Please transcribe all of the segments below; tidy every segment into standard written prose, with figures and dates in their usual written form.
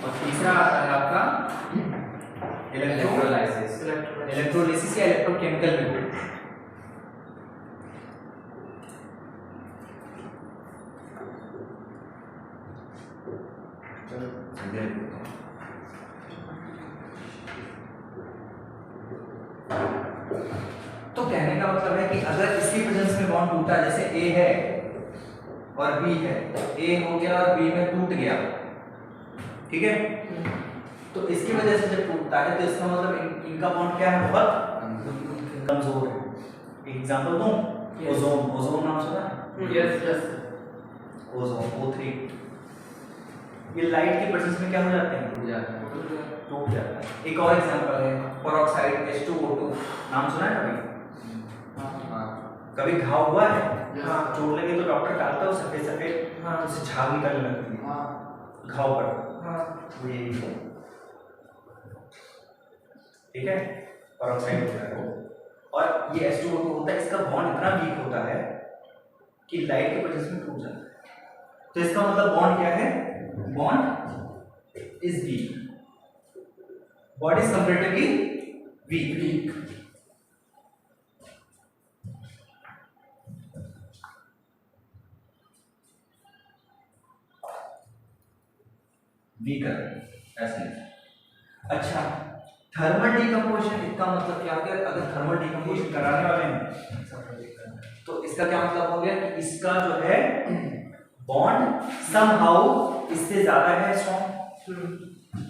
और तीसरा आता है आपका इलेक्ट्रोलाइसिस या इलेक्ट्रोकेमिकल मेथड। तो कहने का मतलब है कि अगर इसकी प्रेजेंस में बॉन्ड टूटा, जैसे ए है और बी है, ए हो गया और बी में टूट गया, ठीक है, तो इसकी वजह से जब टूटता है तो इसका मतलब इनका बॉन्ड क्या है, बहुत कमजोर है। एग्जांपल दूं, ओजोन, ओजोन नाम सुना है? Yes yes. ओजोन O3, ये लाइट के प्रेजेंस में क्या हो जाते हैं, टूट जाता है। एक और एग्जांपल है पेरोक्साइड H2O2, नाम सुना है कभी? कभी घाव हुआ है? चोट लगी तो डॉक्टर डालता है सफेद सफेद, उससे झाग निकलने लगती है घाव पर, ये ठीक है, पेरोक्साइड होता है। और ये H2O2 होता है, इसका बॉन्ड इतना वीक होता है कि लाइट के प्रेजेंस में टूट जाता है। तो इसका मतलब बॉन्ड क्या है, bond is weak, bond is comparatively weak. Weaker ऐसे। अच्छा, थर्मल डिकम्पोजिशन, इसका मतलब क्या हो गया, अगर थर्मल डिकम्पोजिशन कराने वाले हैं तो इसका क्या मतलब हो गया कि इसका जो है बॉन्ड समहाउ इससे ज्यादा है स्ट्रॉन्ग,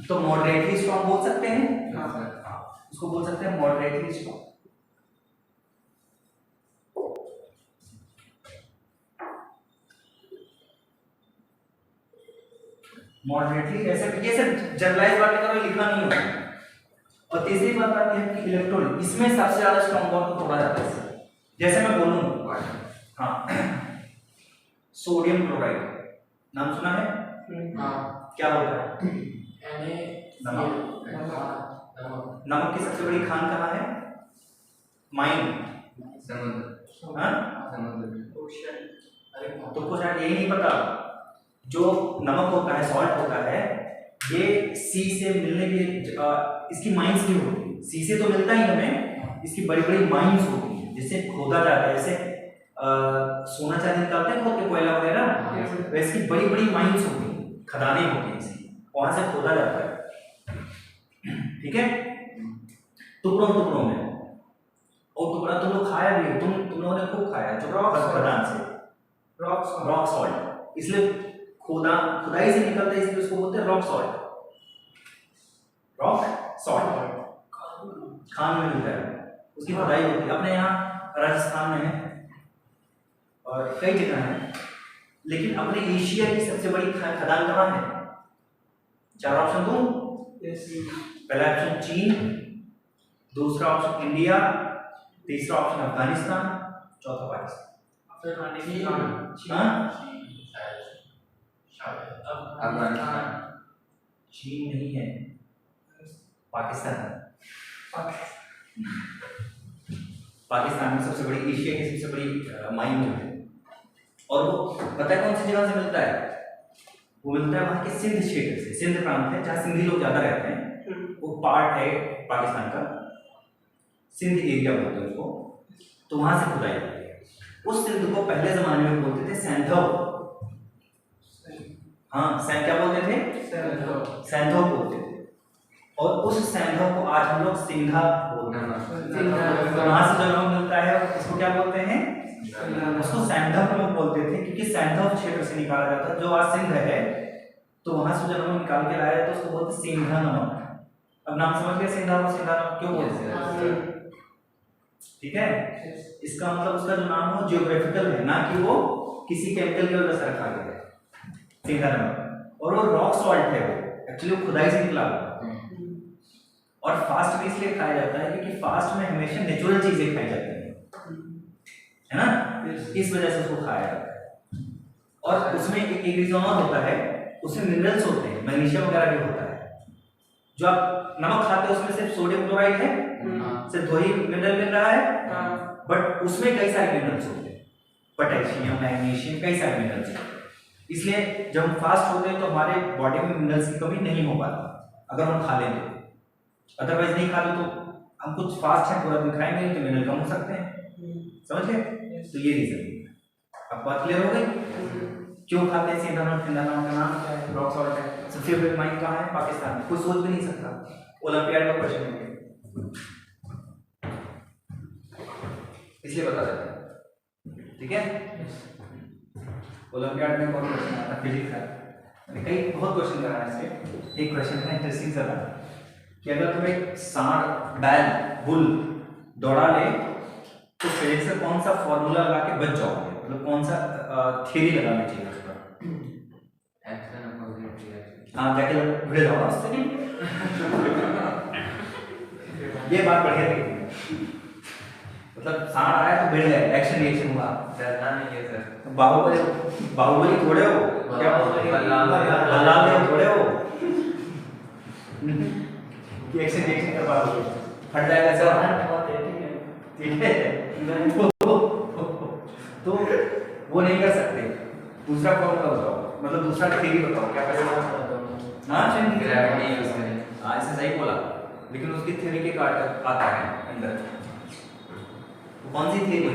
तो मॉडरेटली स्ट्रॉन्ग बोल सकते हैं, उसको बोल सकते हैं मॉडरेटली स्ट्रॉन्ग। मॉडरेटली, ऐसे ये सब जनरलाइज बातें करो, लिखा नहीं होता। और तीसरी बात आती है कि इलेक्ट्रोड, इसमें सबसे ज्यादा स्ट्रॉन्ग बॉन्ड तोड़ा जाता है। जैसे मैं बोलूं, हाँ, सोडियम क्लोराइड नाम सुना है? क्या होता है? नमक। नमक की सबसे बड़ी खान कहाँ है? माइन, समुद्र, तो कुछ यही नहीं पता, जो नमक होता है, सॉल्ट होता है, ये सी से मिलने के इसकी माइंस भी होती है। सी से तो मिलता ही हमें, इसकी बड़ी बड़ी माइंस होती है, जिससे खोदा जाता है, जैसे सोना चांदी निकालते हैं खोद के, कोयला वगैरह, वैसे की बड़ी बड़ी माइंस होती है, खदानें होती हैं इसकी, वहां से खोदा जाता है, ठीक है, टुकड़ों टुकड़ों में। और टुकड़ा तुम लोग खाया भी, तुम लोगों ने खूब खाया जो खदान से, रॉक सॉल्ट, इसलिए खुदाई से निकलता है, इसलिए उसको बोलते हैं rock salt. Rock salt Khan में मिलता है, उसकी खुदाई होती है। अपने यहाँ राजस्थान में है और कई जगह है, लेकिन अपने एशिया की सबसे बड़ी खदान कहाँ है? चार ऑप्शन दूं? पहला ऑप्शन चीन, दूसरा ऑप्शन इंडिया, तीसरा ऑप्शन अफगानिस्तान, चौथा पाकिस्तान। चीन नहीं है, पाकिस्तान है। पाकिस्तान में सबसे बड़ी, एशिया की सबसे बड़ी माइन है। और वो पता है कौन सी जगह से मिलता है? वो मिलता है वहाँ के सिंध क्षेत्र से। सिंध प्रांत है जहाँ सिंधी लोग ज्यादा रहते हैं, वो पार्ट है पाकिस्तान का, सिंध एरिया बोलते हैं उसको, तो वहां से खुदाई होती है। उस सिंध को पहले जमाने में बोलते थे सैंधव, हाँ क्या बोलते थे? सैंधव बोलते थे। और उस सैंधव को आज हम लोग सिंधा बोलते हैं। वहां से जो लोग मिलता है उसको क्या बोलते हैं? उसको सैंधव लोग बोलते थे, क्योंकि सैंधव क्षेत्र से निकाला जाता है, जो आज सिंध है, तो वहां से जो नमक निकाल के लाया तो उसको बोलते सिंधा नमक। अब नाम समझ गए, सिंधा नमक क्यों बोलते हैं? ठीक है, इसका मतलब उसका जो नाम हो जियोग्राफिकल है, ना कि वो किसी केमिकल की वजह से रखा गया है, सिंधा नमक। और वो रॉक सॉल्ट है, वो एक्चुअली खुदाई से निकला हुआ। और फास्ट में इसलिए खाया जाता है क्योंकि फास्ट में हमेशा नेचुरल चीजें खाई जाती है ना, इस वजह से उसको खाया जाता है। और उसमें एक रीजन और होता है, उसमें मिनरल्स होते हैं, मैग्नीशियम वगैरह भी होता है। जो आप नमक खाते हो उसमें सिर्फ सोडियम क्लोराइड है, सिर्फ दो ही मिनरल मिल रहा है, बट उसमें कई सारे मिनरल्स होते हैं, पोटेशियम, मैग्नीशियम, कई सारे मिनरल्स होते हैं। इसलिए जब हम फास्ट होते हैं तो हमारे बॉडी में मिनरल्स की कमी नहीं हो पाती अगर हम खा लें तो। अदरवाइज नहीं खा लो तो हम कुछ फास्ट है पूरा दिन खाएंगे नहीं तो मिनरल कम हो सकते हैं। समझ गए? तो ये रीजन है। अब बात क्लियर हो गई? क्यों खाते हैं सिंधानॉल? सिंधानॉल का नाम क्या है? रॉक सॉल्ट है। सबसे फेवरेट माइन कहाँ है? पाकिस्तान में। कोई सोच भी नहीं सकता। ओलंपियाड का क्वेश्चन है इसलिए बता देते हैं, ठीक है? ओलंपियाड में कौन क्वेश्चन आता है? फिजिक्स का कई बहुत क्वेश्चन करा है इसके। एक क्वेश्चन है इंटरेस्टिंग सा कि अगर तुम्हें सांड, बैल, बुल दौड़ा ले तो फिजिक्स से कौन सा फॉर्मूला लगा के बच जाओगे? मतलब कौन सा थ्योरी लगाना चाहिए उस पर? हाँ, जाके भिड़ जाओ उससे नहीं। ये बात बढ़िया थी। मतलब सांड आया तो भिड़ गए, एक्शन रिएक्शन हुआ। डरना नहीं है सर। बाहुबली थोड़े हो क्या? बल्लाल थोड़े हो कि एक्शन रिएक्शन कर पाओगे? हट जाएगा सर। ठीक है तो वो नहीं कर सकते। दूसरा फॉर्मूला बताओ, मतलब दूसरा थ्योरी बताओ क्या करेगा? हाँ, ग्रेविटी यूज करें। हाँ, ऐसे सही बोला, लेकिन उसकी थ्योरी के काट आता है अंदर। कौन सी theory?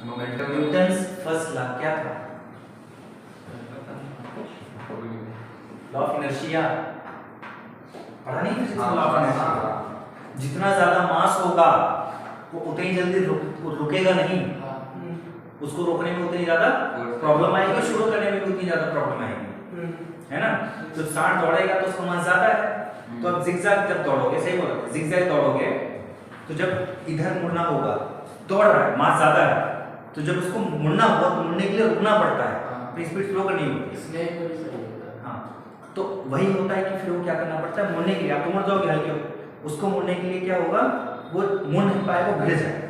Momentum. Newton's first law क्या था? Law of inertia. पढ़ा नहीं फिजिक्स में? Law of inertia. जितना ज्यादा मास होगा वो उतनी जल्दी रुकेगा नहीं। उसको रोकने में उतनी ज्यादा प्रॉब्लम आएगी, शुरू करने में भी उतनी ज्यादा प्रॉब्लम आएगी, है ना? तो सांड दौड़ेगा तो उसका मास ज्यादा है। तो अब जिगजैग जब दौड़ोगे, सही बोला, जिगजैग दौड़ोगे तो जब इधर मुड़ना होगा, दौड़ रहा है, मास ज्यादा है, तो जब उसको मुड़ना होगा तो मुड़ने के लिए रुकना पड़ता है, तो स्पीड स्लो करनी होती है। हाँ, तो वही होता है कि फिर वो क्या करना पड़ता है? मुड़ने के लिए आप तो मुड़ जाओगे हल्के, उसको मुड़ने के लिए क्या होगा? वो मुड़ नहीं पाएगा, भिड़ जाएगा।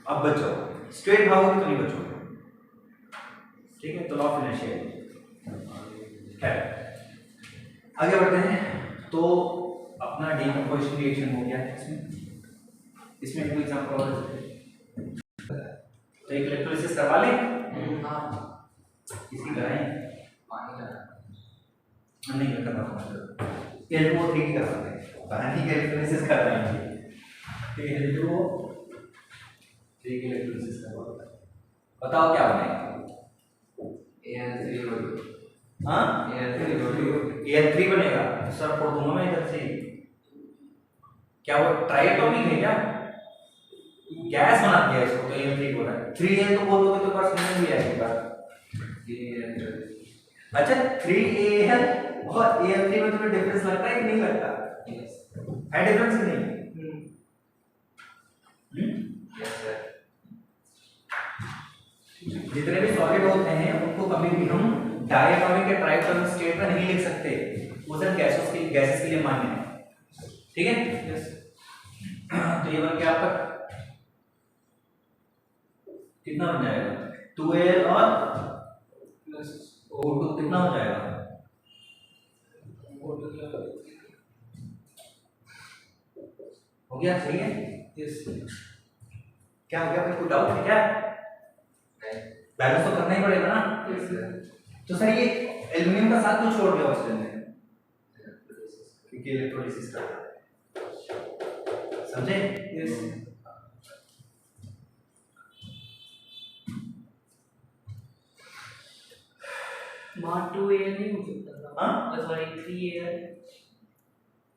अब बचो, स्ट्रेट भागोगे तो नहीं बचोगे, ठीक है? तो लॉ ऑफ इनर्शिया है। आगे बढ़ते हैं। तो अपना डीकंपोजिशन रिएक्शन हो गया इसमें कोई एग्जांपल और तो एक इलेक्ट्रोलिसिस करवा लें। हां, किसी कराएं? पानी का नहीं करना पड़ेगा, L2O3 की कराते हैं, पानी का इलेक्ट्रोलिसिस कराएंगे। L2O3 की इलेक्ट्रोलिसिस करवाते हैं। बताओ क्या बनेगा? Al3। हाँ, Al3 बनेगा। सर फोड़ दूंगा मैं इधर से। क्या वो ट्राइएटॉमिक है क्या? गैस बनाती है इसको, तो Al3 बोला है। 3Al तो बोल दोगे तो बात समझ में भी आएगी बात। अच्छा, 3Al और Al3 में तुम्हें डिफरेंस लगता है कि नहीं लगता? है डिफरेंस कि नहीं? Yes sir. जितने भी सॉलिड होते हैं उनको कभी भी हम डायटोमिक या ट्राइटोमिक स्टेट में नहीं लिख सकते, वो सिर्फ गैसेस के लिए मान्य है, ठीक है? यस। तो ये बन गया आपका कितना बन जाएगा? 2Al और प्लस O2 कितना हो जाएगा? हो गया, सही है? यस। क्या हो गया? कोई डाउट है क्या? बैलेंस तो करना ही पड़ेगा ना। Yes sir. तो सर ये एल्युमिनियम का साथ क्यों छोड़ दिया ऑक्सीजन ने? क्योंकि इलेक्ट्रोलिसिस कर रहा है, समझे? यस। मां 2Al नहीं हो सकता था? हाँ, सॉरी 3Al।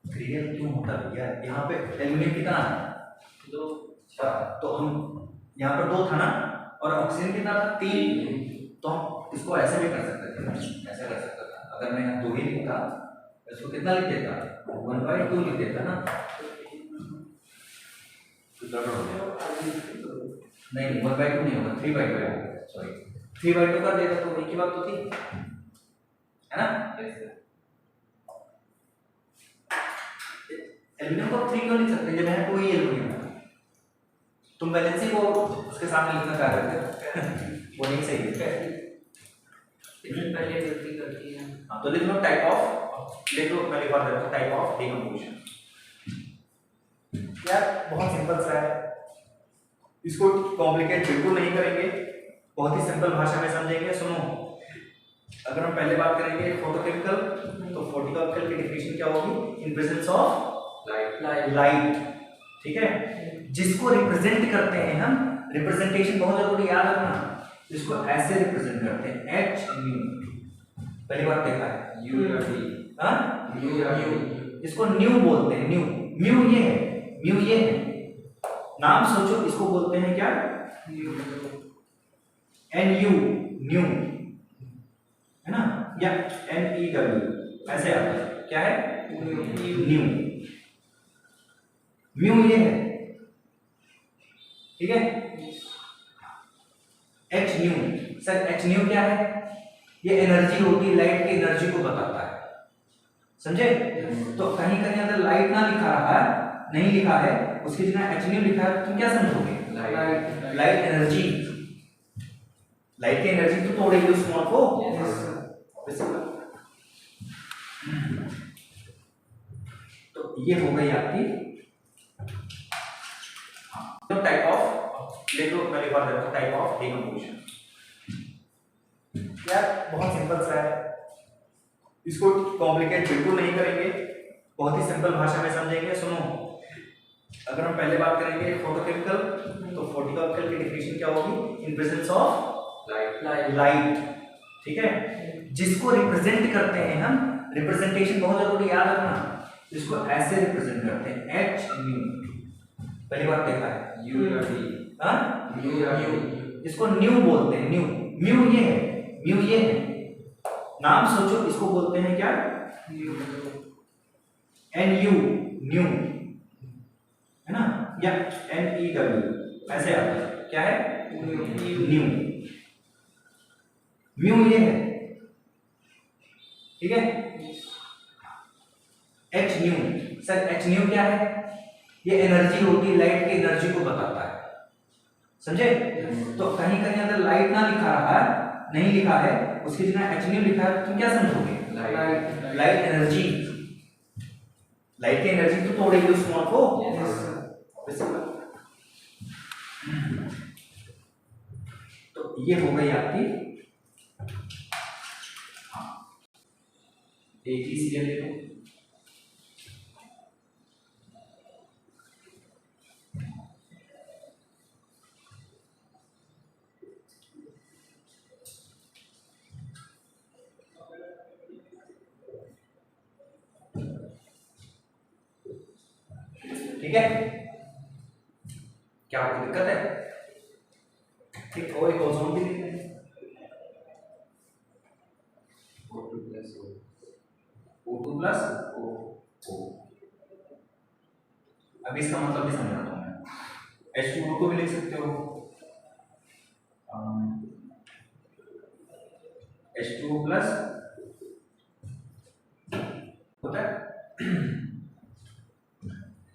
3Al क्यों होता है यार? यहाँ पे एल्युमिनियम कितना है? 2। तो हम यहाँ पर 2 था ना, और ऑक्सीजन कितना था? 3। तो हम इसको ऐसे भी कर सकते थे, ऐसे कर सकता था। अगर मैं यहाँ 2 ही लिखता, इसको कितना लिख देता? 1/2 लिख देता ना। नहीं, 1/2 नहीं होगा, 3/2 है। सॉरी, 3/2 कर देता तो एक ही बात तो थी, है ना? एल्युमिनियम को 3 क्यों लिख सकते हैं जब यहाँ 2 ही एल्युमिनियम है? तुम वैलेंसी को उसके सामने लिखना चाह रहे थे, वो नहीं सही है। इसमें पहले गलती करती है। हाँ, तो लिख लो टाइप ऑफ, लिख लो, मैं लिखवा देता हूँ टाइप ऑफ डिकम्पोजिशन। यार बहुत सिंपल सा है, इसको कॉम्प्लिकेट बिल्कुल नहीं करेंगे, बहुत ही सिंपल भाषा में समझेंगे। सुनो, अगर हम पहले बात करेंगे फोटोकेमिकल, तो फोटोकेमिकल की डेफिनेशन क्या होगी? इन प्रेजेंस ऑफ लाइट, ठीक है, जिसको रिप्रेजेंट करते हैं हम, रिप्रेजेंटेशन बहुत जरूरी याद रखना, जिसको ऐसे रिप्रेजेंट करते हैं एच न्यू। पहली बार देखा है यू या वी, हां इसको न्यू बोलते हैं, न्यू, म्यू ये है, म्यू ये है, नाम सोचो, इसको बोलते हैं क्या? एन यू, न्यू, है ना, या एन ई डब्ल्यू ऐसे आता है, क्या है? न्यू, म्यू ये है, ठीक है। H new, sir H new क्या है? ये एनर्जी होती है, लाइट की एनर्जी को बताता है, समझे? तो कहीं कहीं अगर लाइट ना लिखा रहा है, नहीं लिखा है, उसकी जगह एच न्यू लिखा है, तो तुम क्या समझोगे? लाइट एनर्जी, लाइट की एनर्जी तो तोड़ेगी उस मॉल को। तो ये हो गई आपकी टाइप ऑफ, देखो पहले बार देखो टाइप ऑफ डिकम्पोजिशन। यार बहुत सिंपल सा है, इसको कॉम्प्लिकेट बिल्कुल नहीं करेंगे, बहुत ही सिंपल भाषा में समझेंगे। सुनो, अगर हम पहले बात करेंगे फोटोकेमिकल, तो फोटोकेमिकल की डेफिनेशन क्या होगी? इन प्रेजेंस ऑफ लाइट, ठीक है, जिसको रिप्रेजेंट करते हैं हम, रिप्रेजेंटेशन बहुत जरूरी याद रखना, जिसको ऐसे रिप्रेजेंट करते हैं एच न्यू। पहली बार देखा है यू या वी, हां इसको न्यू बोलते हैं, न्यू, म्यू ये है, म्यू ये है, नाम सोचो, इसको बोलते हैं क्या? एन यू, न्यू, है ना, या एन ई डब्ल्यू ऐसे आता है, क्या है? न्यू, म्यू ये है, ठीक है। H new, sir H new क्या है? ये एनर्जी होती है, लाइट की एनर्जी को बताता है, समझे? तो कहीं कहीं अगर लाइट ना लिखा रहा है, नहीं लिखा है, उसकी जगह एच न्यू लिखा है, तो तुम क्या समझोगे? लाइट एनर्जी, लाइट की एनर्जी तो तोड़ेगी उस मॉल को। तो ये हो गई आपकी एक ही सीरियल ले लो, ठीक है, क्या आपको दिक्कत है? ठीक, और एक ओजोन भी लिख लेंगे, O2 प्लस O। अब इसका मतलब भी समझाता हूं मैं। H2O को भी लिख सकते हो, H2O प्लस होता है,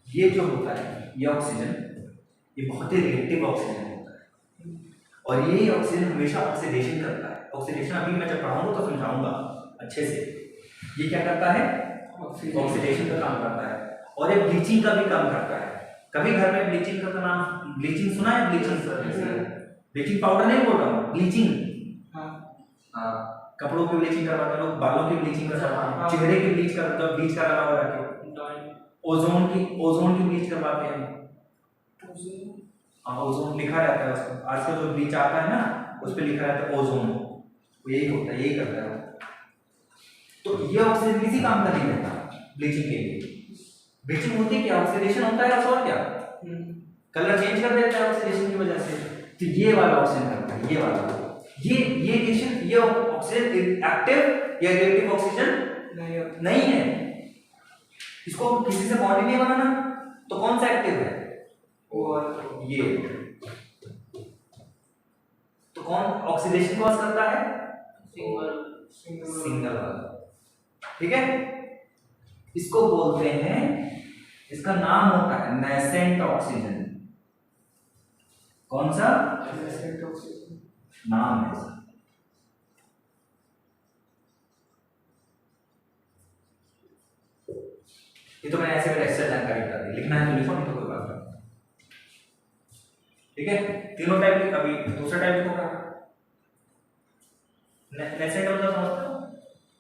ये जो होता है, ये ऑक्सीजन, ये बहुत ही रिएक्टिव ऑक्सीजन होता है, और ये ऑक्सीजन हमेशा ऑक्सीडेशन करता है। ऑक्सीडेशन अभी मैं जब पढ़ाऊंगा तो समझाऊंगा अच्छे से। ये क्या करता है? ऑक्सीडेशन का काम करता है, और ये ब्लीचिंग का भी काम करता है। कभी घर में ब्लीचिंग का नाम, ब्लीचिंग सुना है? ब्लीचिंग पाउडर नहीं बोल रहा हूँ, ब्लीचिंग, हाँ, कपड़ों की ब्लीचिंग करवाते हैं लोग, बालों की ब्लीचिंग करवाते हैं, चेहरे की ब्लीच करवाते हैं, ब्लीच करा हुआ रखे, ओजोन की ब्लीच करवाते हैं, हाँ ओजोन लिखा रहता है उसको, आजकल जो ब्लीच आता है ना उस पे लिखा रहता है ओजोन, यही होता है, यही करता है। तो ये ऑक्सीजन किसी काम का नहीं रहता ब्लीचिंग के लिए। ब्लीचिंग होती है क्या? ऑक्सीडेशन होता है, और क्या, कलर चेंज कर देता है ऑक्सीडेशन की वजह से। तो ये वाला ऑक्सीजन करता है, ये वाला, ये रिएक्शन, ये ऑक्सीजन एक्टिव या रिएक्टिव ऑक्सीजन नहीं है, इसको किसी से बॉन्ड नहीं बनाना, तो कौन सा एक्टिव है? और ये, तो कौन ऑक्सीडेशन कॉज करता है? सिंगल वाला, ठीक है। इसको बोलते हैं, इसका नाम होता है नेसेंट ऑक्सीजन। कौन सा? नेसेंट ऑक्सीजन नाम है इसका। ये तो मैंने ऐसे एक्स्ट्रा जानकारी बता दी, लिखना है तो लिखो, नहीं तो कोई बात नहीं, ठीक है। तीनों टाइप की, अभी दूसरा टाइप होगा नेसेंट मतलब समझते हो,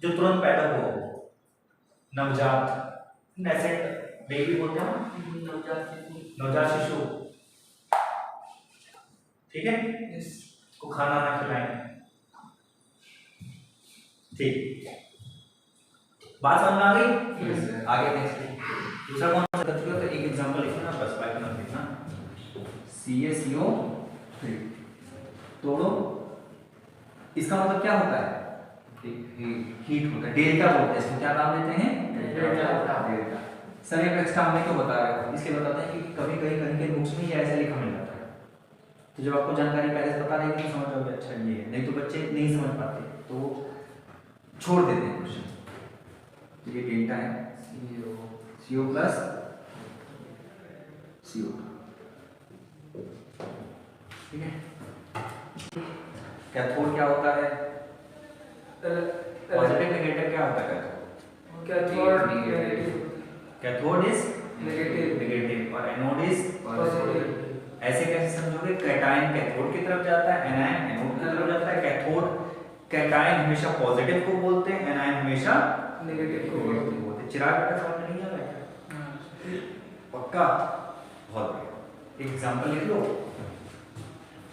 जो तुरंत पैदा हुआ हो, नवजात, नेसेंट बेबी बोलते हैं, नवजात शिशु, ठीक है, इसको खाना ना खिलाएं, ठीक, बात समझ में आ गई? आगे नेक्स्ट दूसरा कौन सा कर चुके हो, तो एक एग्जांपल लिखो ना, बस बाइक मत लिखना, CaCO3 तोड़ो, इसका मतलब क्या होता है, हीट होता है, डेल्टा बोलते हैं इसको, क्या नाम देते हैं, डेल्टा। सर ये एक्स्ट्रा हमने क्यों बता रहे हो, इसलिए बताते हैं कि कभी कहीं के बुक्स में ये ऐसा लिखा मिल जाता है, तो जब आपको जानकारी पहले से बता देंगे तो समझ जाओगे अच्छा ये है, नहीं तो बच्चे नहीं समझ पाते तो छोड़ देते हैं क्वेश्चन। तो ये डेल्टा है, CO प्लस CO, ठीक है। कैथोड क्या होता है, पॉजिटिव नेगेटिव क्या होता है, कैथोड इज नेगेटिव और एनोड इज पॉजिटिव। ऐसे कैसे समझोगे, कैटायन कैथोड की तरफ जाता है, एनायन एनोड की तरफ जाता है, कैथोड कैटायन हमेशा पॉजिटिव को बोलते हैं, एनायन हमेशा नेगेटिव को बोलते हैं। चिराग बेटा समझ में नहीं आ रहा है, पक्का, बहुत बढ़िया, एक एग्जांपल लिख लो,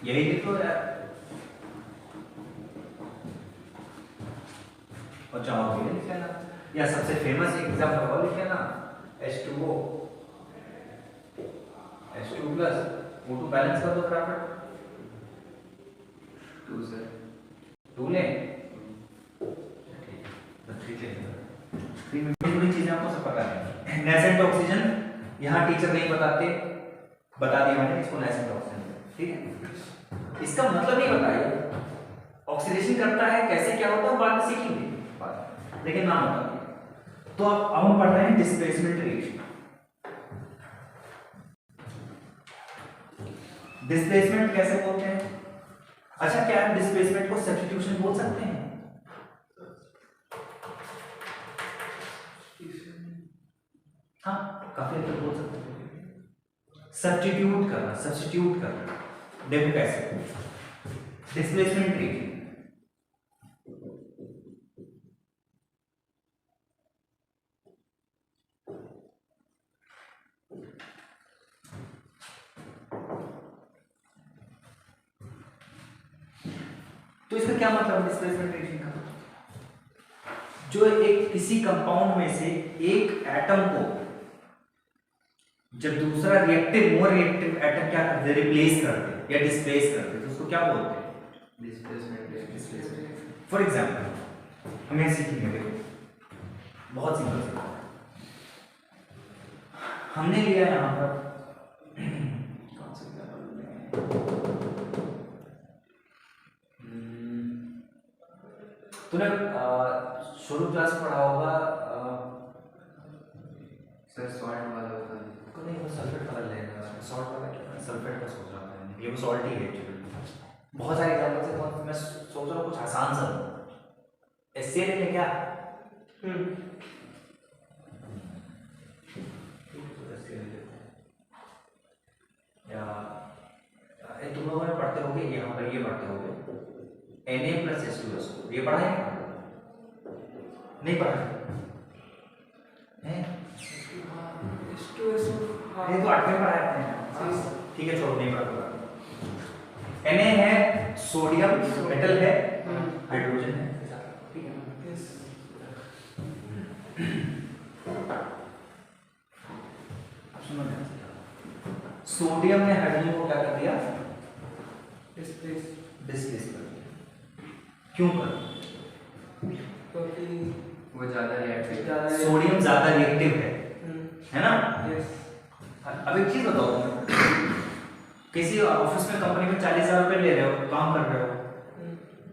यही लिख लो यार, और चाहो भी लिख लेना, या सबसे फेमस एग्जांपल वो लिख लेना, H2O, H2 plus O2 balance कर दो फटाफट, 2 से 2 ले, ठीक है, 3 में थोड़ी चीजें आपको सब पता है। नेसेंट ऑक्सीजन यहाँ टीचर नहीं बताते, बता दिया मैंने इसको नेसेंट ऑक्सीजन, ठीक है, इसका मतलब नहीं बताया, ऑक्सीडेशन करता है कैसे क्या होता है बाद में सीखेंगे, लेकिन नाम बता दिया। तो अब हम पढ़ रहे हैं डिस्प्लेसमेंट रिएक्शन। डिस्प्लेसमेंट कैसे बोलते हैं, अच्छा क्या हम डिस्प्लेसमेंट को सब्स्टिट्यूशन बोल सकते हैं, हाँ काफी हद तक बोल सकते हैं, सब्स्टिट्यूट करना, देखो कैसे, डिस्प्लेसमेंट रिएक्शन, तो इसका क्या मतलब है डिस्प्लेसमेंट रिएक्शन का, जो एक किसी कंपाउंड में से एक एटम को जब दूसरा मोर रिएक्टिव एटम क्या करते हैं, रिप्लेस करते हैं या डिस्प्लेस करते हैं, तो उसको क्या बोलते हैं, डिस्प्लेसमेंट। फॉर एग्जांपल हमें सीखेंगे, देखो बहुत सिंपल सा, हमने लिया यहां पर कौन सा एग्जांपल, तूने शुरू क्लास में पढ़ा होगा सर सॉल्ट वाला को नहीं, वो सल्फेट वाला लेगा, सॉल्ट वाला क्या, सल्फेट का सोच रहा था, ये वो सॉल्ट ही है एक्चुअली, बहुत सारे एग्जांपल से, बहुत मैं सोच रहा हूँ कुछ आसान सा, HCl ले क्या, या तुम लोगों ने पढ़ते होगे, यहाँ पर ये पढ़ते होगे Na प्लस H2SO, ये पढ़ा है नहीं पढ़ा है, ये तो 8वें पढ़ा है, ठीक है छोड़ो नहीं पढ़ा, Na है सोडियम, मेटल है, हाइड्रोजन है, ठीक है, सोडियम ने हाइड्रोजन को क्या कर दिया, डिस्प्लेस कर दिया, क्यों कर, क्योंकि वो ज्यादा रिएक्टिव, सोडियम ज्यादा रिएक्टिव है ना, अब एक चीज बताओ, किसी ऑफिस में कंपनी में 40,000 रुपए ले रहे हो, काम कर रहे हो,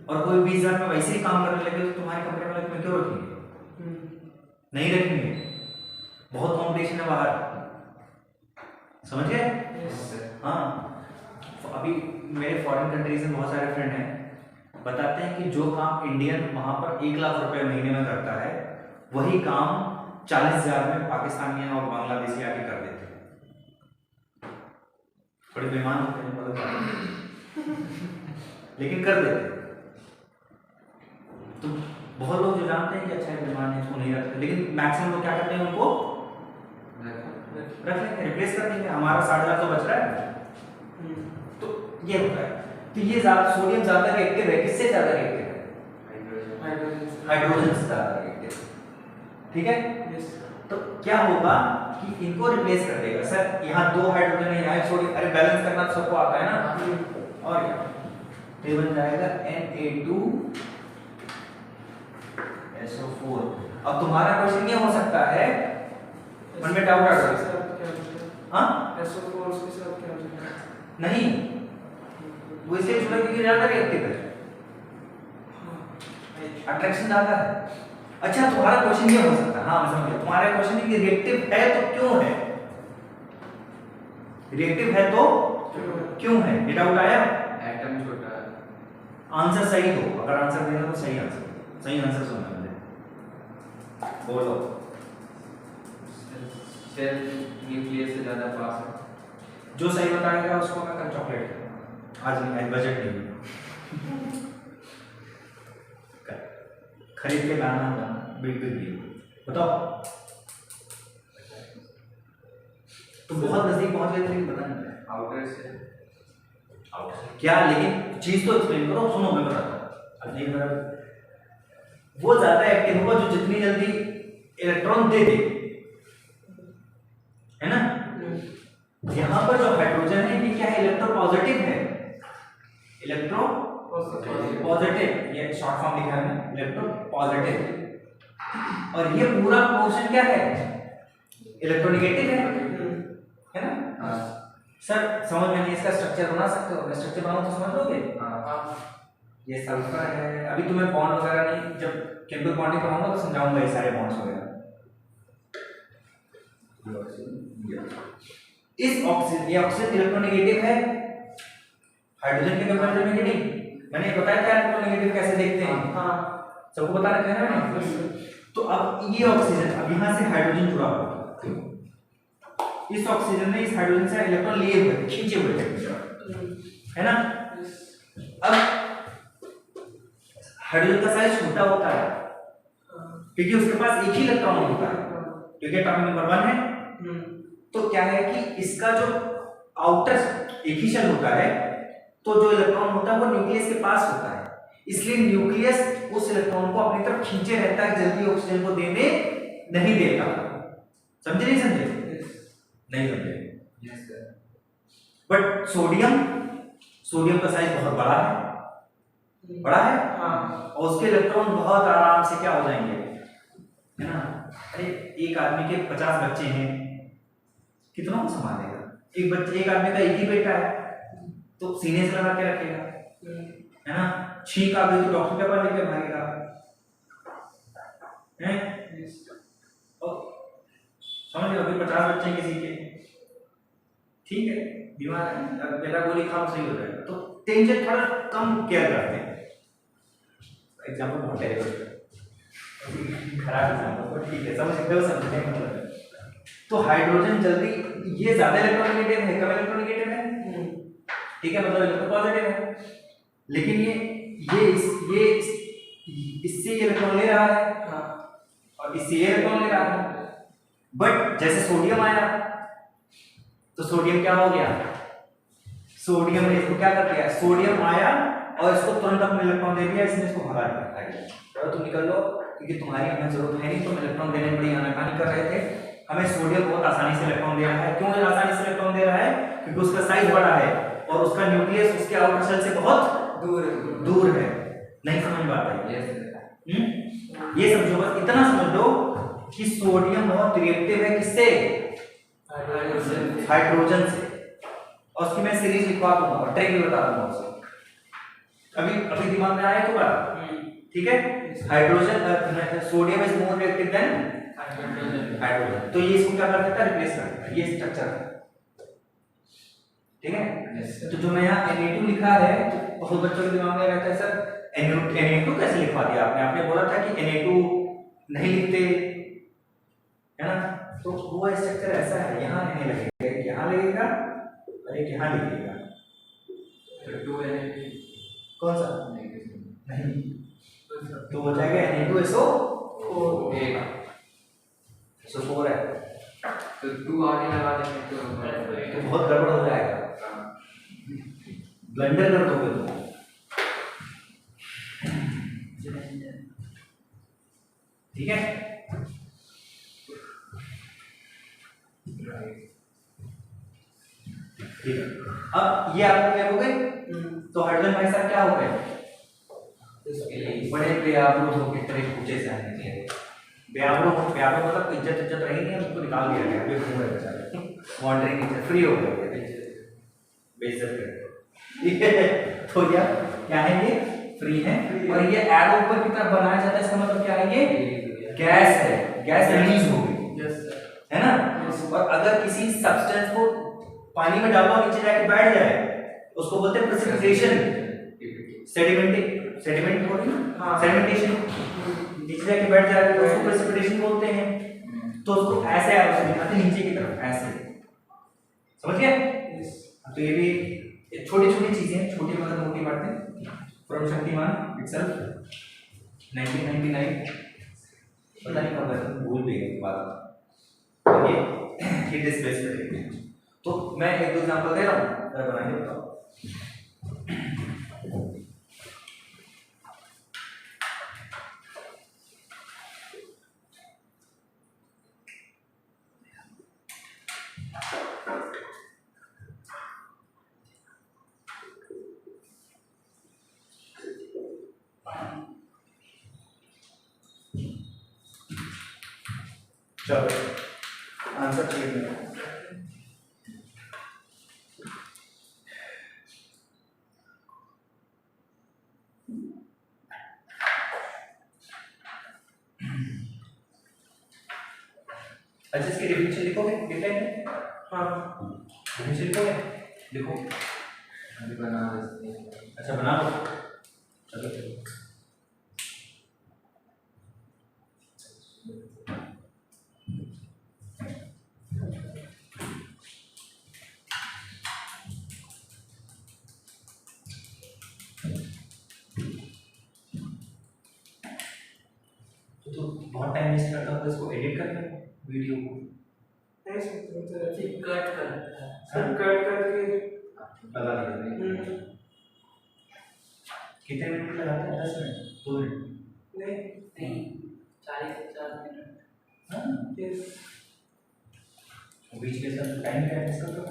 और कोई 20,000 में वैसे ही काम करने लगे, तो तुम्हारी कंपनी वाले तुम्हें क्यों रखेंगे, नहीं रखेंगे, बहुत कॉम्पिटिशन है बाहर, समझ गए, हाँ, अभी मेरे फॉरेन कंट्रीज में बहुत सारे फ्रेंड हैं, बताते हैं कि जो काम इंडियन वहां पर 1 लाख रुपए महीने में करता है, वही काम 40,000 में पाकिस्तानी और बांग्लादेशी आके कर देते हैं, बड़े बेईमान होते हैं लेकिन कर देते हैं, बहुत लोग जो जानते हैं कि अच्छा विमान है इसको नहीं रखते, लेकिन मैक्सिमम लोग क्या करते हैं उनको रख लेंगे, रिप्लेस कर देंगे, हमारा 7.5 तो बच रहा है। तो ये होता है। तो ये सोडियम ज्यादा रिएक्टिव है, किससे ज्यादा रिएक्टिव है? हाइड्रोजन से ज्यादा रिएक्टिव। ठीक है, तो क्या होगा कि इनको रिप्लेस कर देगा। सर यहाँ 2 हाइड्रोजन है, यहाँ सोडियम, अरे बैलेंस करना तो सबको आता है ना। और तो ये बन जाएगा Na2SO4। अब तुम्हारा क्वेश्चन ये हो सकता है, मन में डाउट आ सकता है, हाँ SO4 उसके साथ क्या होता है? नहीं, वो इसलिए जुड़ा क्योंकि ज्यादा रिएक्टिव है, अट्रैक्शन ज्यादा है। अच्छा तुम्हारा क्वेश्चन ये हो सकता है, हाँ मैं समझ गया, तुम्हारा क्वेश्चन है कि रिएक्टिव है तो क्यों है, रिएक्टिव है तो क्यों है, ये डाउट आया? एटम छोटा है। आंसर सही दो, अगर आंसर देना तो सही आंसर, सही आंसर सुनना मुझे, बोलो। सेल न्यूक्लियस से ज्यादा पास है। जो सही बताएगा उसको मैं कल चॉकलेट दूंगा, आज नहीं, आज बजट नहीं खरीद के लाना बिल्कुल भी। बताओ, तो बहुत नजदीक पहुंच गए थे लेकिन पता नहीं क्या आउटर से क्या, लेकिन चीज तो एक्सप्लेन करो, सुनो मैं बताता हूं। मेरा वो ज्यादा एक्टिव होगा जो जितनी जल्दी इलेक्ट्रॉन दे दे, है ना। यहां पर जो हाइड्रोजन है ये क्या है, इलेक्ट्रो पॉजिटिव है, इलेक्ट्रो पॉजिटिव, ये शॉर्ट फॉर्म लिखा है मैंने, इलेक्ट्रो पॉजिटिव। और ये पूरा पोर्शन क्या है, इलेक्ट्रोनेगेटिव है ना। हाँ सर समझ में नहीं, इसका स्ट्रक्चर बना सकते हो, मैं स्ट्रक्चर बनाऊं तो समझ लोगे। हाँ ये सल्फर है, अभी तुम्हें बॉन्ड वगैरह नहीं, जब केमिकल बॉन्डिंग कराऊंगा तो समझाऊंगा ये सारे बॉन्ड्स वगैरह। इस ऑक्सीजन, ये ऑक्सीजन इलेक्ट्रोनेगेटिव है, हाइड्रोजन के कंपैरिजन में नहीं। मैंने बताया था इलेक्ट्रोनेगेटिव कैसे देखते हैं, हाँ सबको बता रखा है ना मैंने। तो अब ये ऑक्सीजन, अब यहाँ से हाइड्रोजन जुड़ा हुआ है, इस ऑक्सीजन ने इस हाइड्रोजन से इलेक्ट्रॉन लिए हुए, खींचे हुए है ना। अब हाइड्रोजन का साइज छोटा होता है क्योंकि उसके पास एक ही इलेक्ट्रॉन होता है, क्योंकि एटॉमिक नंबर 1 है। तो क्या है कि इसका जो आउटर एक ही शेल होता है, तो जो इलेक्ट्रॉन होता है वो न्यूक्लियस के पास होता है, इसलिए न्यूक्लियस उस इलेक्ट्रॉन को अपनी तरफ खींचे रहता है, जल्दी ऑक्सीजन को देने नहीं देता। समझे नहीं समझे? नहीं समझे। Yes sir. बट सोडियम का साइज बहुत बड़ा है, बड़ा है, हाँ, और उसके इलेक्ट्रॉन बहुत आराम से क्या हो जाएंगे, है ना। अरे एक आदमी के 50 बच्चे हैं, कितना वो संभालेगा? एक आदमी का एक ही बेटा है तो सीने से लगा के रखेगा, है ना। छींक आ गई तो डॉक्टर के पास लेके भागेगा, हैं? समझ लो, अभी 50 बच्चे हैं किसी के, ठीक है, बीमार है, अब बेटा गोली खाओ सही हो जाएगा, तो टेंशन थोड़ा कम केयर करते हैं। एग्जाम्पल बहुत टेरिबल खराब एग्जाम्पल, तो ठीक है, समझ सकते हो, समझते हैं मतलब। तो हाइड्रोजन जल्दी, ये ज्यादा इलेक्ट्रोनेगेटिव है, कम इलेक्ट्रोनेगेटिव है, ठीक है, मतलब इलेक्ट्रो पॉजिटिव है, लेकिन ये इससे इलेक्ट्रॉन ले रहा है, और इससे ये इलेक्ट्रॉन ले रहा है। बट जैसे सोडियम आया तो सोडियम क्या हो गया, सोडियम ने इसको क्या कर दिया, सोडियम आया और इसको तुरंत अपने इलेक्ट्रॉन दे दिया, इसने इसको भगा दिया, चलो तुम निकल लो क्योंकि तुम्हारी हमें जरूरत है नहीं, तुम इलेक्ट्रॉन देने में बड़ी आनाकानी कर रहे थे, हमें सोडियम बहुत आसानी से इलेक्ट्रॉन दे रहा है। क्यों आसानी से इलेक्ट्रॉन दे रहा है? क्योंकि उसका साइज बड़ा है और उसका न्यूक्लियस उसके आउटर शेल से बहुत दूर है। नहीं समझ पाता है? ये समझो, बस इतना समझ लो कि सोडियम बहुत रिएक्टिव है, किससे? हाइड्रोजन से। और उसकी मैं सीरीज लिखवा दूंगा, ट्रिक भी बता दूंगा उसको, अभी दिमाग में आया तो बड़ा, ठीक है। Hydrogen, sodium is more reactive then hydrogen, तो ये इसको क्या कर देता है, रिप्लेस कर देता है, ये स्ट्रक्चर है, ठीक है। तो जो मैं यहाँ Na2 लिखा है, तो बहुत बच्चों के दिमाग में रहता है सर Na2 कैसे लिखवा दिया आपने, आपने बोला था कि Na2 नहीं लिखते, है ना। तो वो स्ट्रक्चर ऐसा है, यहाँ नहीं लगेगा, एक यहाँ लगेगा और एक यहाँ लगेगा। कौन सा? नहीं, तो हो जाएगा Na2SO4 एक SO4 है तो 2 आगे लगा देंगे तो बहुत गड़बड़ हो जाएगा, ब्लंडर कर दोगे तुम। ठीक है, ठीक है। अब ये आपको क्या हो गए, तो हाइड्रोजन भाई साहब क्या हो गए, इसके लिए बड़े बेआबरू होके तरह पूछे से आने चाहिए। बेआबरू मतलब इज्जत रही नहीं, उनको निकाल दिया गया, अभी घूम रहे बेचारे, वॉन्डरिंग फ्री हो गए, बेइज्जत कर। ठीक है, तो क्या है, ये फ्री है। और ये एरो ऊपर की तरफ बनाया जाता है, इसका मतलब क्या है, ये गैस है, गैस रिलीज हो गई, है ना। और अगर किसी सब्सटेंस को पानी में डालो नीचे जाके बैठ जाए, उसको बोलते हैं प्रेसिपिटेशन, सेडिमेंटेशन, नीचे जाके बैठ जाए तो उसको प्रेसिपिटेशन बोलते हैं। तो उसको ऐसे एरो से दिखाते हैं, नीचे की तरफ ऐसे, समझ गए। तो ये भी छोटी छोटी चीजें, छोटी मतलब मोटी बातें। फ्रॉम शक्तिमान इटसेल्फ 1999, पता नहीं कब है, भूल भी गए बात। ये हिट स्पेस पे, तो मैं एक दो एग्जांपल दे रहा हूँ, जरा बनाइए बताओ। चलो आंसर चाहिए मेरा। अच्छा, इसकी डेफिनेशन लिखोगे, डिफाइन है? हाँ, डेफिनेशन लिखोगे, लिखो। अभी बना देते हैं। अच्छा बना लो, चलो चलो। तो बहुत टाइम वेस्ट करता हूँ इसको एडिट करने में, वीडियो को कट करके लगा देते हैं। कितने मिनट लगाते हैं, 10 मिनट, 2 मिनट, नहीं 40 मिनट। हाँ बीच में सब टाइम क्या है इसका, तो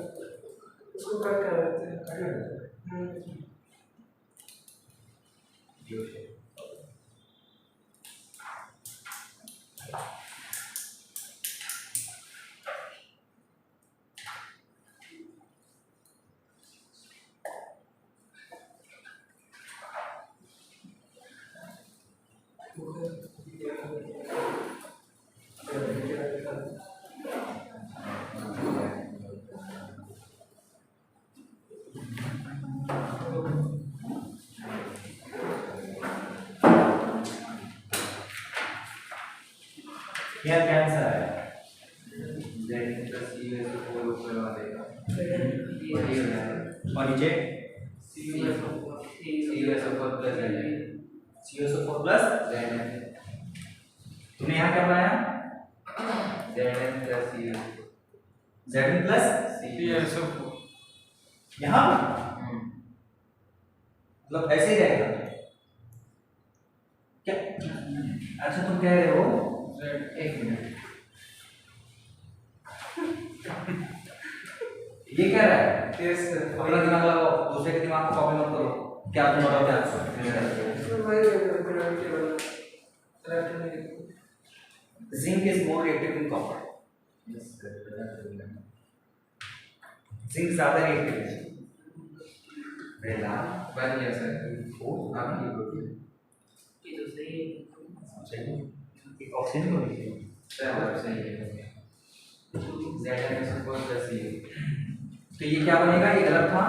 उसको कट कर देते हैं। कर देते हैं। जो है क्या आंसर है, CuSO4 ऊपर वाले का और नीचे CuSO4 प्लस है CuSO4 प्लस Zn तुमने यहाँ क्या बनाया, Zn plus Cu Zn plus CuSO4 यहाँ मतलब ऐसे ही रहेगा क्या। अच्छा तुम कह रहे हो, एक मिनट, ये कह रहा है अपना दिमाग लगाओ, दूसरे के दिमाग को कॉपी मत करो। क्या तुम बताओ क्या zinc is more reactive in copper, zinc ज्यादा रिएक्टिव है। पहला बन गया सर, वो आपकी होती ये तो सही है। एक ऑक्सीजन को लिखिए, सर सही है Zn+4 प्लस Cu तो ये क्या बनेगा, ये गलत था,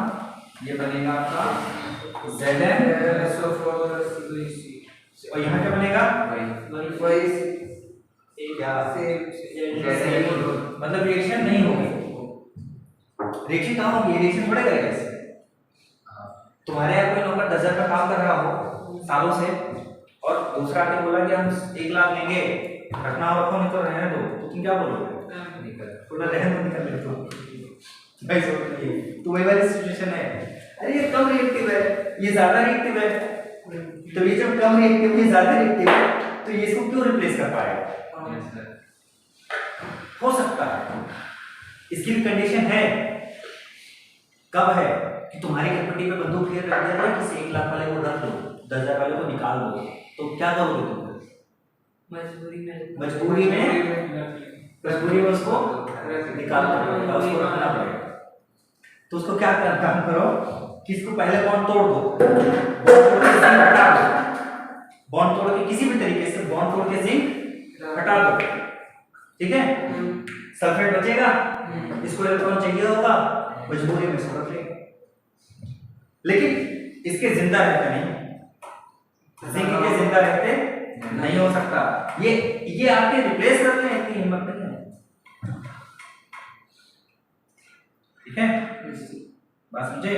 ये बनेगा आपका Zn और यहाँ क्या बनेगा, क्या मतलब रिएक्शन नहीं होगी, रिएक्शन कहाँ होगी, रिएक्शन थोड़े करेगा इससे। तुम्हारे यहाँ कोई नौकर 10,000 का काम कर रहा हो सालों से और दूसरा आके बोला कि हम 1 लाख लेंगे, रखना हो रखो नहीं तो रहने दो, तो तुम क्या बोलोगे? बोला रहने दो, निकल ले तो भाई सोच रही तो वही वाली सिचुएशन है। अरे ये कम रिएक्टिव है, ये ज्यादा रिएक्टिव है, तो ये जब कम रिएक्टिव है ज्यादा रिएक्टिव है तो ये इसको क्यों रिप्लेस कर पाएगा? हो सकता है इसकी भी कंडीशन है। कब है कि तुम्हारी कटपटी पे बंदूक फेर रख दिया जाए, किसी 1 लाख वाले को रख लो, 10,000 वाले को निकाल दो, तो क्या करोगे तुम? मजबूरी में उसको निकाल दो, उसको रखना पड़ेगा। तो उसको क्या काम करो कि इसको पहले बॉन्ड तोड़ दो, बॉन्ड तोड़ के जिंक हटा दो, बॉन्ड तोड़ के किसी भी तरीके से बॉन्ड तोड़ के जिंक हटा दो, ठीक है? सल्फेट बचेगा, इसको इलेक्ट्रॉन चाहिए होगा, मजबूरी में इसको रख लेगा। लेकिन इसके जिंदा रहते नहीं, जिंक के जिंदा रहते नहीं हो सकता। ये आपके रिप्लेस करते हैं, इतनी हिम्मत नहीं है, ठीक है? बात समझे?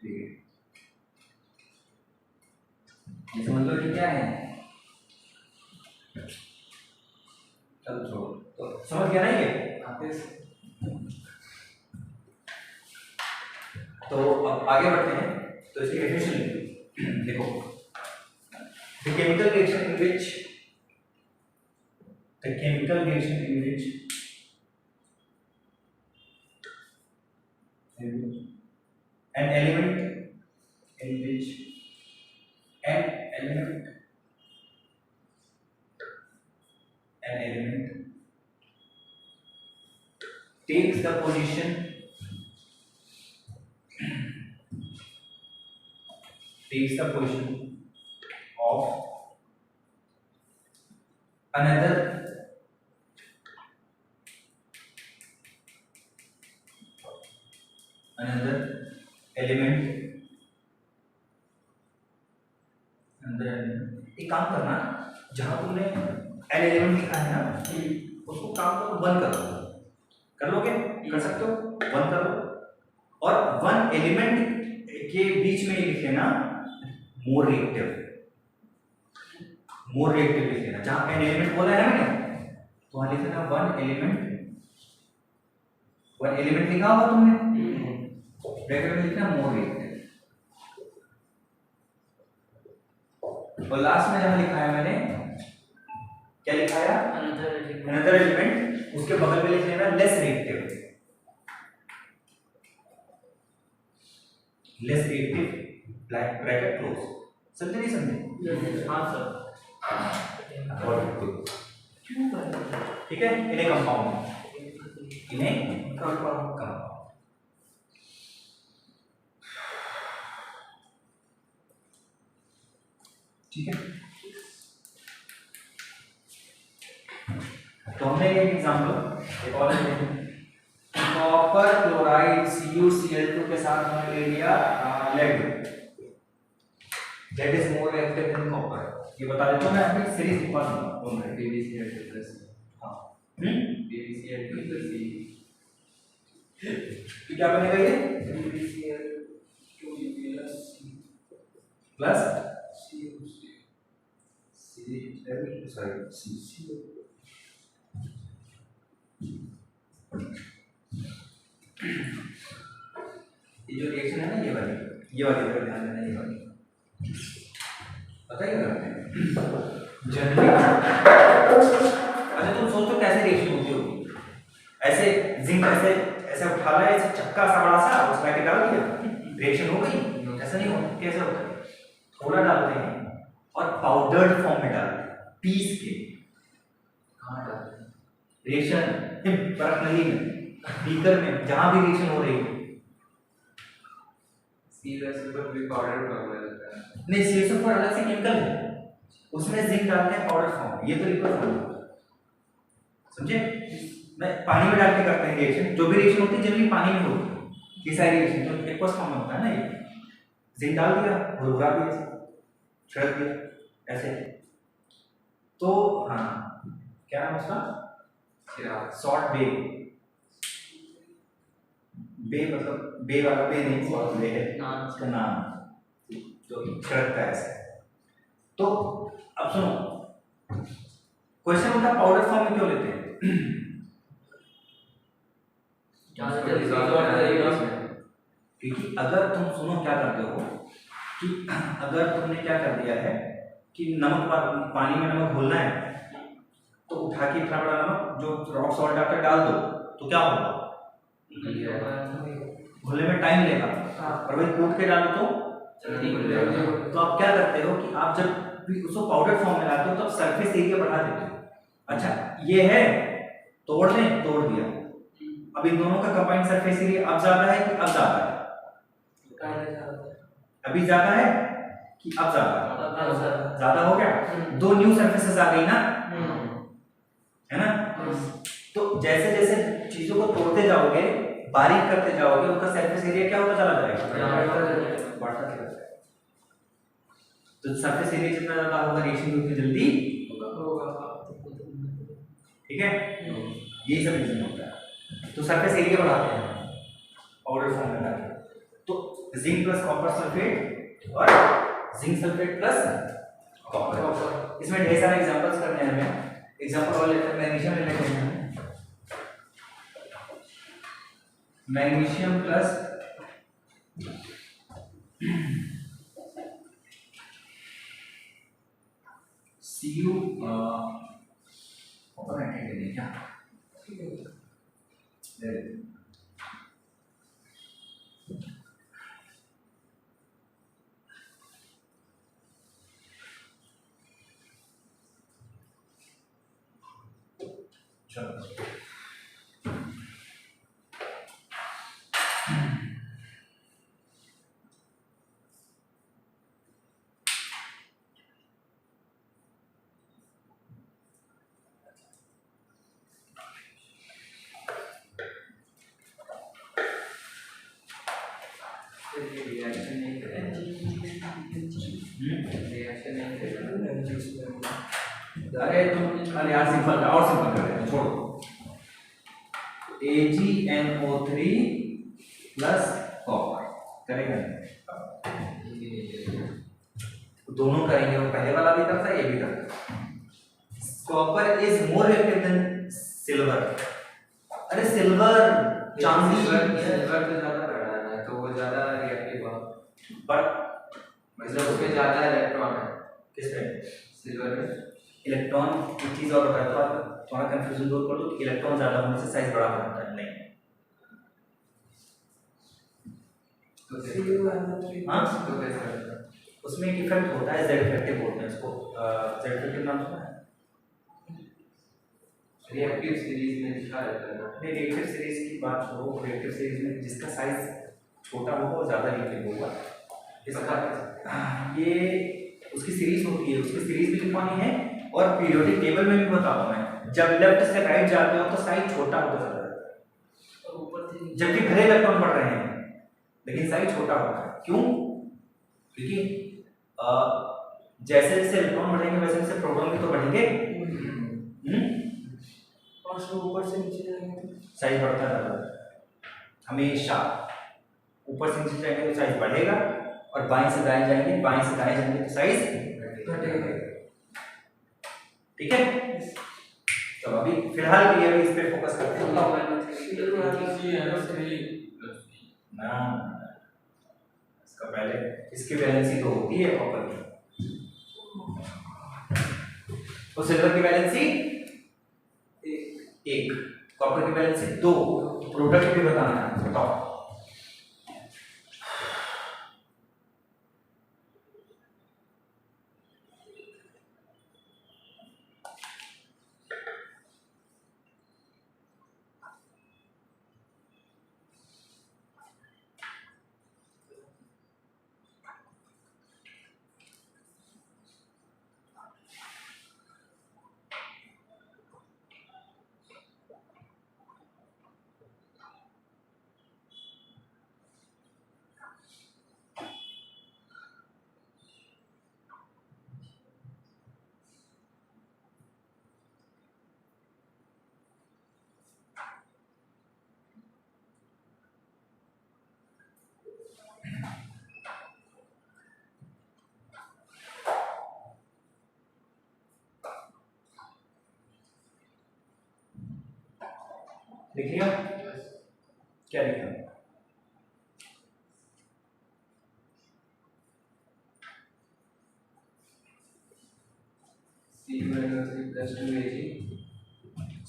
ठीक है, ये समझ लो कि क्या है। चलो छोड़ो, तो समझ गया ना ये? तो अब आगे बढ़ते हैं। तो इसकी डेफिनेशन देखो, the chemical reaction in which an element takes the position of another element, एक काम करना, जहां तुमने एन एलिमेंट लिखा है ना, उसको काम को 1 कर दो। कर लोगे? कर सकते हो, 1 कर लो, और 1 एलिमेंट के बीच में ये लिख लेना मोर रिएक्टिव लिख लेना। जहां एन एलिमेंट बोला है मैंने, तो वहां लिख लेना 1 एलिमेंट लिखा होगा तुमने, ब्रैकेट में लिखना मोर रिएक्टिव। और लास्ट में जहां लिखा है मैंने, क्या लिखा है? अनदर एलिमेंट, उसके बगल में लिख लेना लेस रिएक्टिव, ब्रैकेट क्लोज। समझे नहीं समझे? हाँ सर। ठीक है, इन्हें कंपाउंड, ठीक है। तो हमने एक एग्जांपल, एक और कॉपर क्लोराइड CuCl2 के साथ हमने ले लिया lead, that is more reactive than copper. ये बता देता हूं मैं, आपको सीरीज लिखवा दूंगा PbCl2+. हां, PbCl2+C. तो क्या बनेगा ये? प्लस C ये जो रिएक्शन है ना, ये वाली पर ध्यान देना, ये वाली पता ही है जनरली। अच्छा तुम सोचो कैसे रिएक्शन होती होगी? ऐसे जिंक ऐसे उठा लिया, ऐसे चक्का सा बड़ा सा, उसमें के डाल दिया, रिएक्शन हो गई? ऐसा नहीं होता। कैसे होता है? थोड़ा डालते हैं और पाउडर्ड फॉर्म में डालते हैं, पीस के। कहाँ डालते हैं? रिएक्शन बर्फ नली में, बीकर में, जहां भी रिएक्शन हो रही है। CuSO4 भी पाउडर फॉर्म में रहता है। नहीं, CuSO4 अलग से केमिकल है, उसमें जिंक डालते हैं पाउडर फॉर्म, ये तो लिक्विड फॉर्म। समझे? मैं पानी में डाल के करते हैं रिएक्शन, जो भी रिएक्शन होती है जनरली पानी में होती है। ये सारी रिएक्शन तो एक्वस फॉर्म में होता है ना, ये जिंक डाल दिया, भुरभुरा दिया, छिड़क दिया, ऐसे। तो हाँ, क्या नाम उसका? सॉल्ट बे मतलब बे वाला बे नहीं, सॉल्ट बे है उसका नाम। जो छिड़कता है ऐसे। तो अब सुनो, क्वेश्चन उनका पाउडर फॉर्म में क्यों लेते हैं? क्योंकि अगर तुम सुनो क्या करते हो कि अगर तुमने क्या कर दिया है कि नमक पानी में नमक घोलना है तो उठा के इतना बड़ा नमक जो रॉक सॉल्ट आकर डाल दो तो क्या होगा? घुलने में टाइम लेगा। और वही कूट के डालो तो जल्दी घुल जाएगा। तो आप क्या करते हो कि आप जब भी उसको पाउडर फॉर्म में लाते हो तो आप सरफेस एरिया बढ़ा देते हो। अच्छा ये है, तोड़ दें, तोड़ दिया। अब इन दोनों का कंबाइंड सरफेस एरिया अब ज्यादा है कि अब ज्यादा है? अभी ज्यादा है कि अब ज्यादा? ज्यादा हो गया। दो न्यू सरफेसेस आ गई ना, है ना? तो जैसे जैसे चीजों को तोड़ते जाओगे, बारीक करते जाओगे, उनका सरफेस एरिया क्या होता चला जाएगा? बढ़ता चला जाएगा। तो सरफेस एरिया जितना ज्यादा होगा रिएक्शन उतनी जल्दी होगा। ठीक है, यही सब रीजन होता है। तो सरफेस एरिया बढ़ाते हैं पाउडर फॉर्म में लाके। तो जिंक प्लस कॉपर सल्फेट और जिंक सल्फेट प्लस कॉपर, इसमें ढेर सारे एग्जांपल्स करने हैं हमें। एग्जांपल और लेते हैं, मैग्नीशियम ले लेते हैं। Magnesium plus Cu copper nitrate ले क्या? चलो रिएक्शन नहीं करेगा। रिएक्शन नहीं करेगा। अरे तुम अरे यार सिंपल और सिंपल कर रहे हैं, छोड़ो। AgNO3 प्लस कॉपर करेंगे, दोनों करेंगे। वो पहले वाला भी करता है, ये भी करता है। Copper is more reactive then silver. अरे सिल्वर चांदी सिल्वर तो ज्यादा बढ़ा है, तो वो ज्यादा रिएक्टिव हुआ। बट मतलब उसमें ज्यादा इलेक्ट्रॉन है। किसमें? सिल्वर में। इलेक्ट्रॉन एक चीज और बताया था, थोड़ा कंफ्यूजन दूर कर दो कि इलेक्ट्रॉन ज्यादा होने से साइज बड़ा होता है, नहीं। तो हाँ तो कैसे करता है? उसमें एक इफेक्ट होता है, जेड इफेक्टिव बोलते हैं इसको। जेड इफेक्टिव नाम सुना है? रिएक्टिव सीरीज में लिखा रहता है ना। नहीं, रिएक्टिव सीरीज की बात छोड़ो। रिएक्टिव सीरीज में जिसका साइज छोटा होगा वो ज्यादा रिएक्टिव होगा। इसका ये उसकी सीरीज होती है, उसकी सीरीज भी लिखवानी है और पीरियोडिक टेबल में भी बताऊं मैं। जब लेफ्ट से राइट जाते हो तो साइज छोटा होता चला जाता है, और ऊपर से जबकि भले इलेक्ट्रॉन बढ़ रहे हैं लेकिन साइज छोटा होता है। क्यों? क्योंकि जैसे जैसे इलेक्ट्रॉन बढ़ेंगे वैसे वैसे प्रोटॉन भी तो बढ़ेंगे। और सब ऊपर से नीचे जाएंगे साइज बढ़ता रहता है हमेशा। ऊपर से नीचे जाएंगे तो साइज बढ़ेगा और बाएं से दाएं जाएंगे, बाएं से दाएं जाएंगे तो साइज घटेगा। ठीक है, तो अभी फिलहाल के लिए अभी इस पे फोकस करते हैं ना। इसका पहले इसकी वैलेंसी तो होती है कॉपर की, तो सिल्वर की वैलेंसी एक, कॉपर की वैलेंसी दो। प्रोडक्ट भी बताना है, बताओ। लिख लिया? क्या लिखा? CuNO3 plus 2Ag.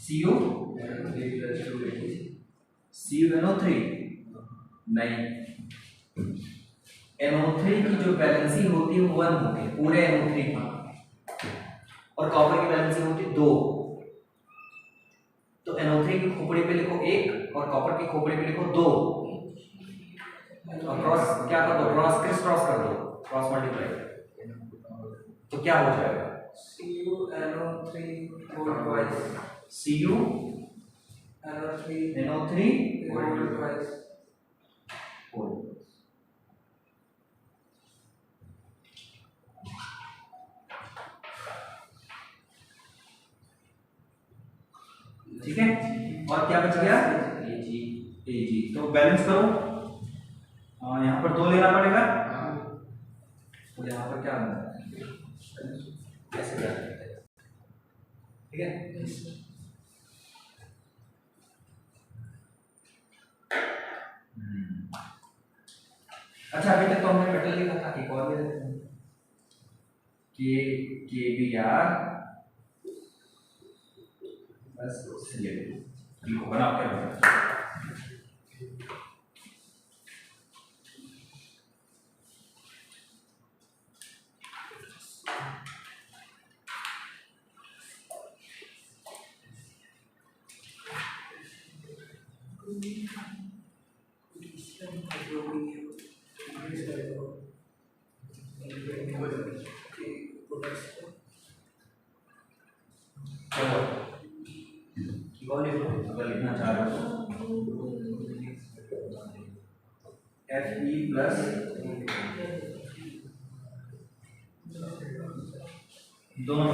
CuNO3 plus 2Ag. CuNO3 नहीं, NO3 की जो वैलेंसी होती है वो 1 होती है पूरे NO3 की, और कॉपर की वैलेंसी होती है 2। तो NO3 की खोपड़ी पे लिखो 1 और कॉपर की खोपड़ी पे लिखो 2, और क्रॉस क्या कर दो, क्रॉस कर दो, क्रॉस मल्टीप्लाई, तो क्या हो जाएगा? CuNO3 whole twice. CuNO3 whole twice. whole. ठीक है, और क्या बच गया? Ag। तो बैलेंस करो, यहाँ पर 2 लेना पड़ेगा, तो यहाँ पर क्या होगा? ऐसे क्या करते हैं? ठीक है, अच्छा अभी तक तो हमने मेटल लिखा था, एक और भी देते हैं, KBr बस ये लिखो, बनाओ क्या होगा? अगर लिखना चाह रहे हो Fe प्लस दोनों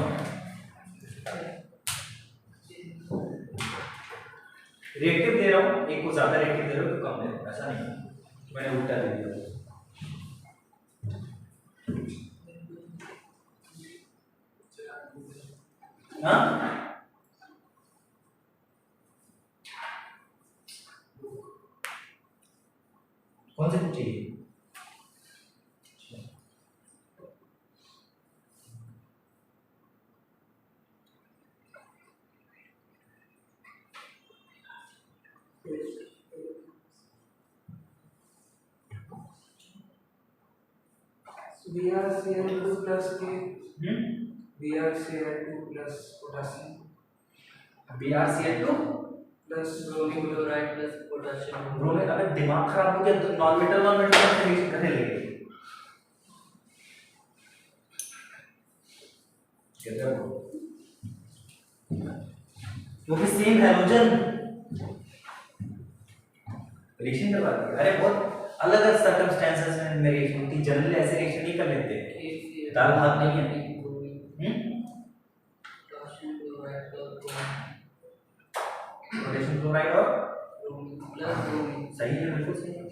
रिएक्टिव दे रहा हूँ, एक को ज्यादा रिएक्टिव दे रहा हूँ तो कम दे रहा हूँ, ऐसा नहीं मैंने उल्टा दे दिया। हाँ कौन से चाहिए? BrCl2 plus K. BrCl2 plus potassium. BrCl2 plus bromine chloride plus potassium. Bromine, अबे दिमाग खराब हो गया, तो नॉन मेटल का रिएक्शन करने लगे। वो भी सेम हैलोजन रिएक्शन करवाती है। अरे बहुत अलग अलग सर्कमस्टेंसेस में रिएक्शन होती है, जनरली ऐसे रिएक्शन नहीं कर लेते, दाल भात नहीं है। पोटेशियम क्लोराइड और सही है, बिल्कुल सही है।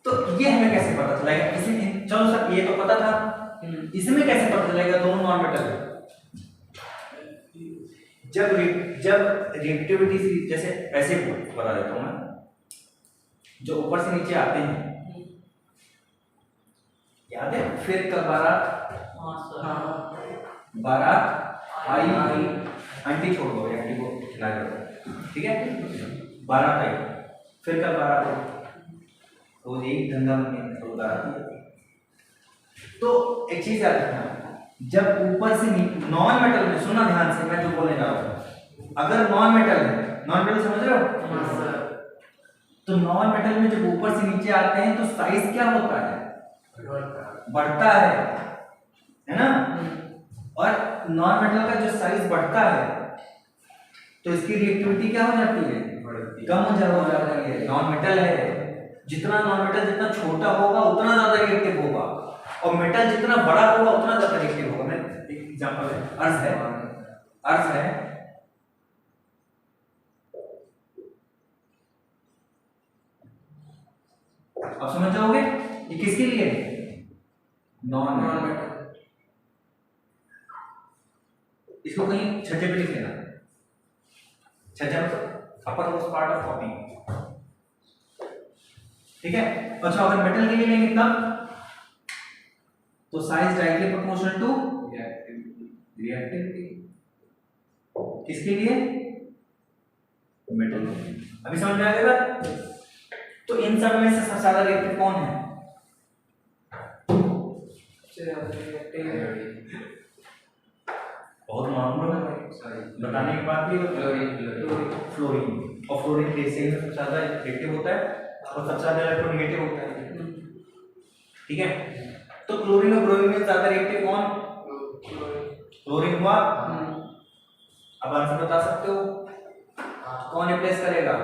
तो ये हमें कैसे पता चलेगा? इसी चलो सर ये तो पता था, इसमें कैसे पता चलेगा दोनों नॉन मेटल है? जब रिएक्टिविटी जैसे ऐसे बता देता हूँ मैं, जो ऊपर से नीचे आते हैं, याद है? फिर कब बारात आई, आंटी छोड़ दो, आंटी को खिला दो, ठीक है? बारात आई, फिर कब बारात आई, तो एक धंधा बन गया, तो बारात। तो एक चीज याद रखना, जब ऊपर से नॉन मेटल में, सुनना ध्यान से मैं जो बोलने जा रहा हूँ, अगर नॉन मेटल है, नॉन मेटल समझ रहे हो? तो नॉन मेटल में जब ऊपर से नीचे आते हैं तो साइज क्या होता है? बढ़ता है ना? और नॉन मेटल का जो साइज बढ़ता है तो इसकी रिएक्टिविटी क्या हो जाती है? कम हो जाती है। नॉन मेटल है, जितना नॉन मेटल जितना छोटा होगा उतना ज्यादा रिएक्टिव होगा, और मेटल जितना बड़ा होगा उतना ज्यादा रिएक्टिव होगा। मैं एक एग्जांपल है, अर्थ है आप समझ जाओगे ये किसके लिए? Non metal. इसको कहीं छज्जे पे लिख लेना, छज्जा अपर वाज पार्ट ऑफ कॉपी, ठीक है। अच्छा अगर मेटल के लिए लेंगे तब तो size directly proportional to reactivity, किसके लिए? मेटल। अभी समझ में आ गया? तो इन सब में से सबसे ज्यादा रिएक्टिव कौन है? बहुत मालूम है बताने के बाद भी फ्लोरीन, और फ्लोरीन केसिंग में सबसे ज्यादा रिएक्टिव होता है और सबसे ज्यादा इलेक्ट्रोनेगेटिव होता है, ठीक है। तो क्लोरीन और ब्रोमीन में ज्यादा रिएक्टिव कौन? क्लोरीन हुआ। अब आंसर बता सकते हो कौन रिप्लेस करेगा?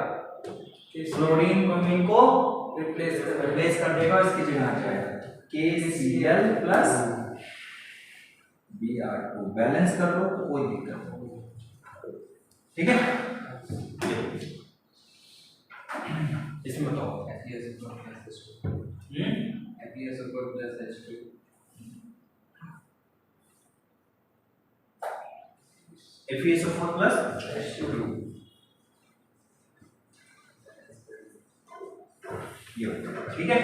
क्लोरीन ब्रोमीन को रिप्लेस कर देगा, इसकी जगह आ जाएगा KCl प्लस Br2, बैलेंस कर लो तो कोई दिक्कत नहीं, ठीक है। इसमें बताओ FeSO4 प्लस H2, ये ठीक है।